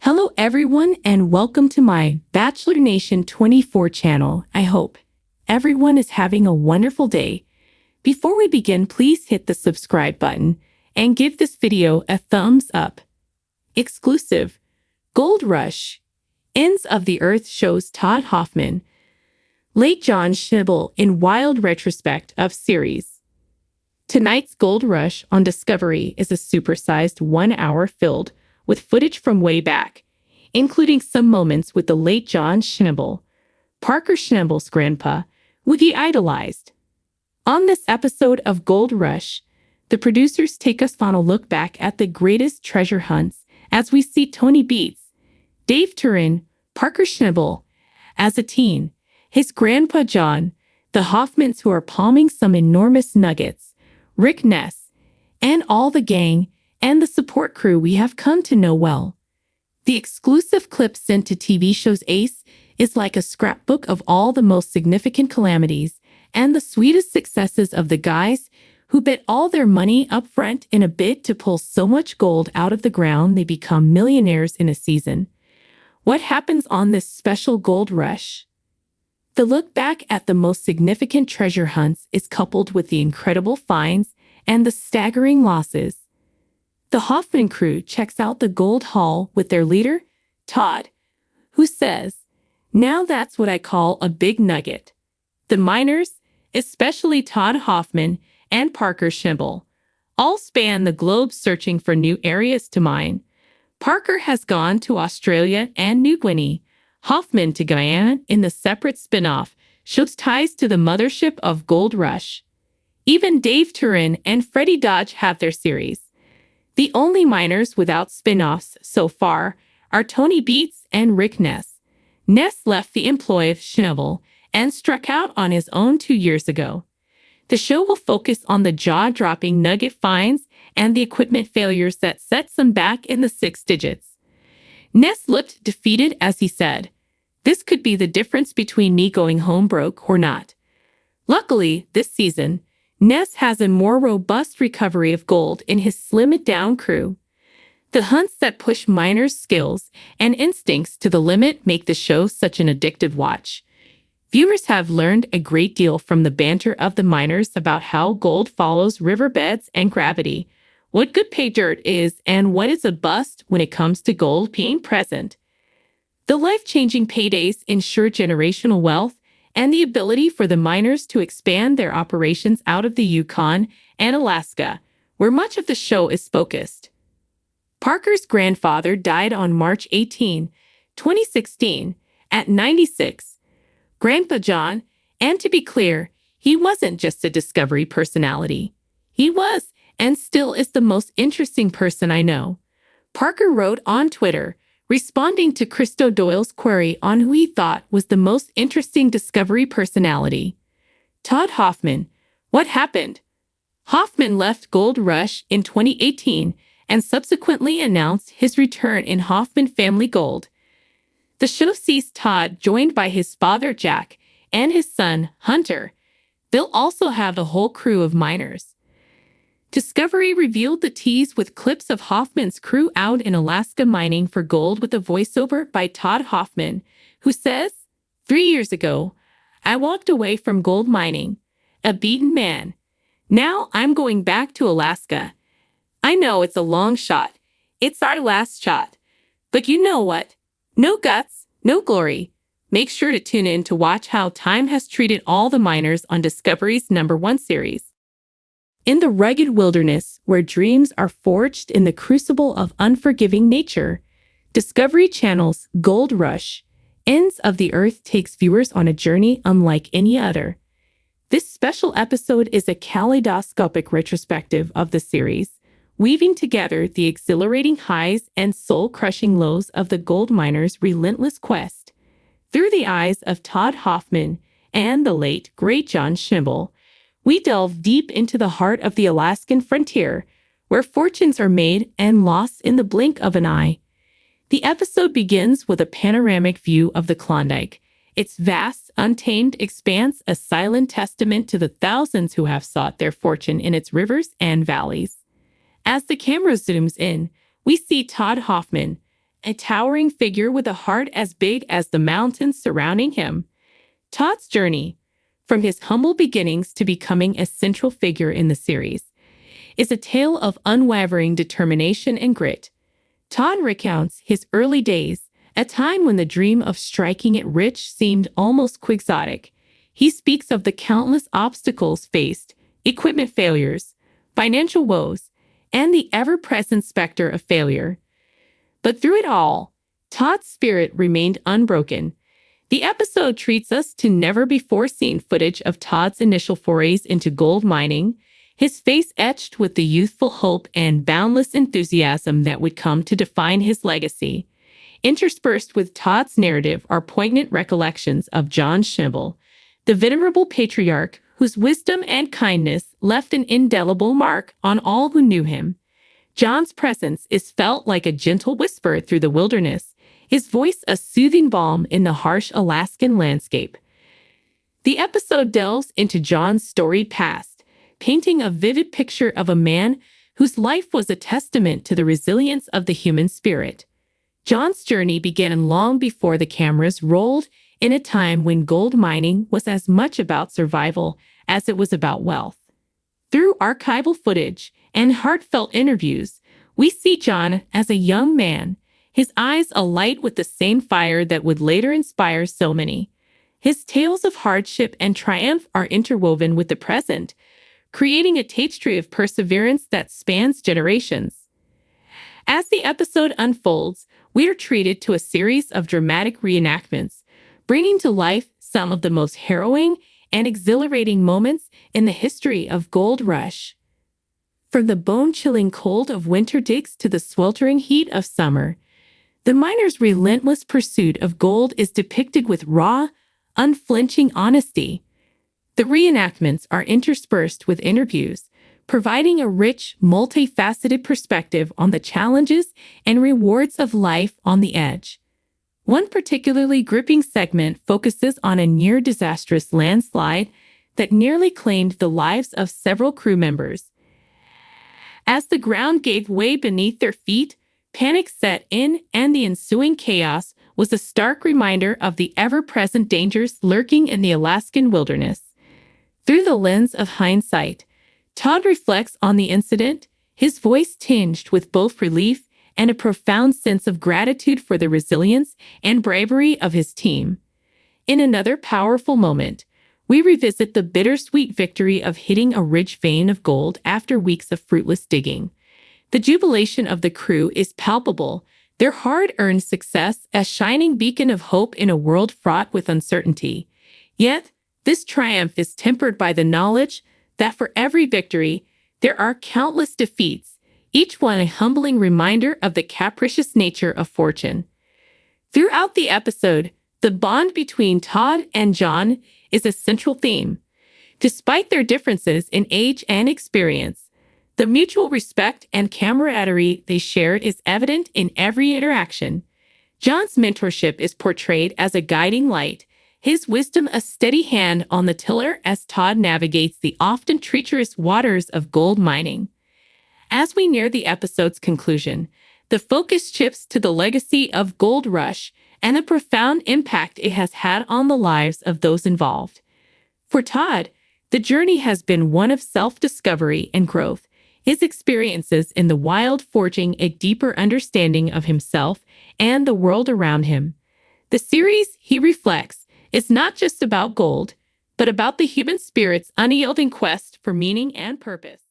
Hello everyone and welcome to my Bachelor Nation 24 channel. I hope everyone is having a wonderful day. Before we begin, please hit the subscribe button and give this video a thumbs up. Exclusive Gold Rush Ends of the Earth shows Todd Hoffman, late John Schnabel in wild retrospect of series. Tonight's Gold Rush on Discovery is a supersized 1 hour filled with footage from way back, including some moments with the late John Schnabel, Parker Schnabel's grandpa, who he idolized. On this episode of Gold Rush, the producers take us on a look back at the greatest treasure hunts as we see Tony Beets, Dave Turin, Parker Schnabel, as a teen, his grandpa John, the Hoffmans who are palming some enormous nuggets, Rick Ness, and all the gang and the support crew we have come to know well. The exclusive clip sent to TV shows Ace is like a scrapbook of all the most significant calamities and the sweetest successes of the guys who bet all their money up front in a bid to pull so much gold out of the ground they become millionaires in a season. What happens on this special gold rush? The look back at the most significant treasure hunts is coupled with the incredible finds and the staggering losses. The Hoffman crew checks out the gold haul with their leader, Todd, who says, "Now that's what I call a big nugget." The miners, especially Todd Hoffman and Parker Schnabel, all span the globe searching for new areas to mine. Parker has gone to Australia and New Guinea, Hoffman to Guyana in the separate spin-off, shows ties to the mothership of Gold Rush. Even Dave Turin and Freddie Dodge have their series. The only miners without spin-offs so far are Tony Beets and Rick Ness. Ness left the employ of Schnabel and struck out on his own 2 years ago. The show will focus on the jaw-dropping nugget finds and the equipment failures that set some back in the 6 digits. Ness looked defeated as he said, "This could be the difference between me going home broke or not." Luckily, this season, Ness has a more robust recovery of gold in his slimmed-down crew. The hunts that push miners' skills and instincts to the limit make the show such an addictive watch. Viewers have learned a great deal from the banter of the miners about how gold follows riverbeds and gravity, what good pay dirt is, and what is a bust when it comes to gold being present. The life-changing paydays ensure generational wealth and the ability for the miners to expand their operations out of the Yukon and Alaska, where much of the show is focused. Parker's grandfather died on March 18, 2016, at 96. Grandpa John, and to be clear, he wasn't just a Discovery personality. He was, and still is, the most interesting person I know. Parker wrote on Twitter, responding to Christo Doyle's query on who he thought was the most interesting Discovery personality. Todd Hoffman. What happened? Hoffman left Gold Rush in 2018 and subsequently announced his return in Hoffman Family Gold. The show sees Todd joined by his father Jack and his son Hunter. They'll also have a whole crew of miners. Discovery revealed the tease with clips of Hoffman's crew out in Alaska mining for gold with a voiceover by Todd Hoffman, who says, "3 years ago, I walked away from gold mining, a beaten man. Now I'm going back to Alaska. I know it's a long shot. It's our last shot. But you know what? No guts, no glory." Make sure to tune in to watch how time has treated all the miners on Discovery's #1 series. In the rugged wilderness where dreams are forged in the crucible of unforgiving nature, Discovery Channel's Gold Rush, Ends of the Earth takes viewers on a journey unlike any other. This special episode is a kaleidoscopic retrospective of the series, weaving together the exhilarating highs and soul-crushing lows of the gold miners' relentless quest. Through the eyes of Todd Hoffman and the late, great John Schnabel, we delve deep into the heart of the Alaskan frontier, where fortunes are made and lost in the blink of an eye. The episode begins with a panoramic view of the Klondike, its vast, untamed expanse a silent testament to the thousands who have sought their fortune in its rivers and valleys. As the camera zooms in, we see Todd Hoffman, a towering figure with a heart as big as the mountains surrounding him. Todd's journey, from his humble beginnings to becoming a central figure in the series, is a tale of unwavering determination and grit. Todd recounts his early days, a time when the dream of striking it rich seemed almost quixotic. He speaks of the countless obstacles faced, equipment failures, financial woes, and the ever-present specter of failure. But through it all, Todd's spirit remained unbroken. The episode treats us to never-before-seen footage of Todd's initial forays into gold mining, his face etched with the youthful hope and boundless enthusiasm that would come to define his legacy. Interspersed with Todd's narrative are poignant recollections of John Schnabel, the venerable patriarch whose wisdom and kindness left an indelible mark on all who knew him. John's presence is felt like a gentle whisper through the wilderness, his voice a soothing balm in the harsh Alaskan landscape. The episode delves into John's storied past, painting a vivid picture of a man whose life was a testament to the resilience of the human spirit. John's journey began long before the cameras rolled, in a time when gold mining was as much about survival as it was about wealth. Through archival footage and heartfelt interviews, we see John as a young man, his eyes alight with the same fire that would later inspire so many. His tales of hardship and triumph are interwoven with the present, creating a tapestry of perseverance that spans generations. As the episode unfolds, we are treated to a series of dramatic reenactments, bringing to life some of the most harrowing and exhilarating moments in the history of Gold Rush. From the bone-chilling cold of winter digs to the sweltering heat of summer, the miners' relentless pursuit of gold is depicted with raw, unflinching honesty. The reenactments are interspersed with interviews, providing a rich, multifaceted perspective on the challenges and rewards of life on the edge. One particularly gripping segment focuses on a near-disastrous landslide that nearly claimed the lives of several crew members. As the ground gave way beneath their feet, panic set in, and the ensuing chaos was a stark reminder of the ever-present dangers lurking in the Alaskan wilderness. Through the lens of hindsight, Todd reflects on the incident, his voice tinged with both relief and a profound sense of gratitude for the resilience and bravery of his team. In another powerful moment, we revisit the bittersweet victory of hitting a rich vein of gold after weeks of fruitless digging. The jubilation of the crew is palpable, their hard-earned success a shining beacon of hope in a world fraught with uncertainty. Yet, this triumph is tempered by the knowledge that for every victory, there are countless defeats, each one a humbling reminder of the capricious nature of fortune. Throughout the episode, the bond between Todd and John is a central theme. Despite their differences in age and experience, the mutual respect and camaraderie they shared is evident in every interaction. John's mentorship is portrayed as a guiding light, his wisdom a steady hand on the tiller as Todd navigates the often treacherous waters of gold mining. As we near the episode's conclusion, the focus shifts to the legacy of Gold Rush and the profound impact it has had on the lives of those involved. For Todd, the journey has been one of self-discovery and growth, his experiences in the wild forging a deeper understanding of himself and the world around him. The series, he reflects, is not just about gold, but about the human spirit's unyielding quest for meaning and purpose.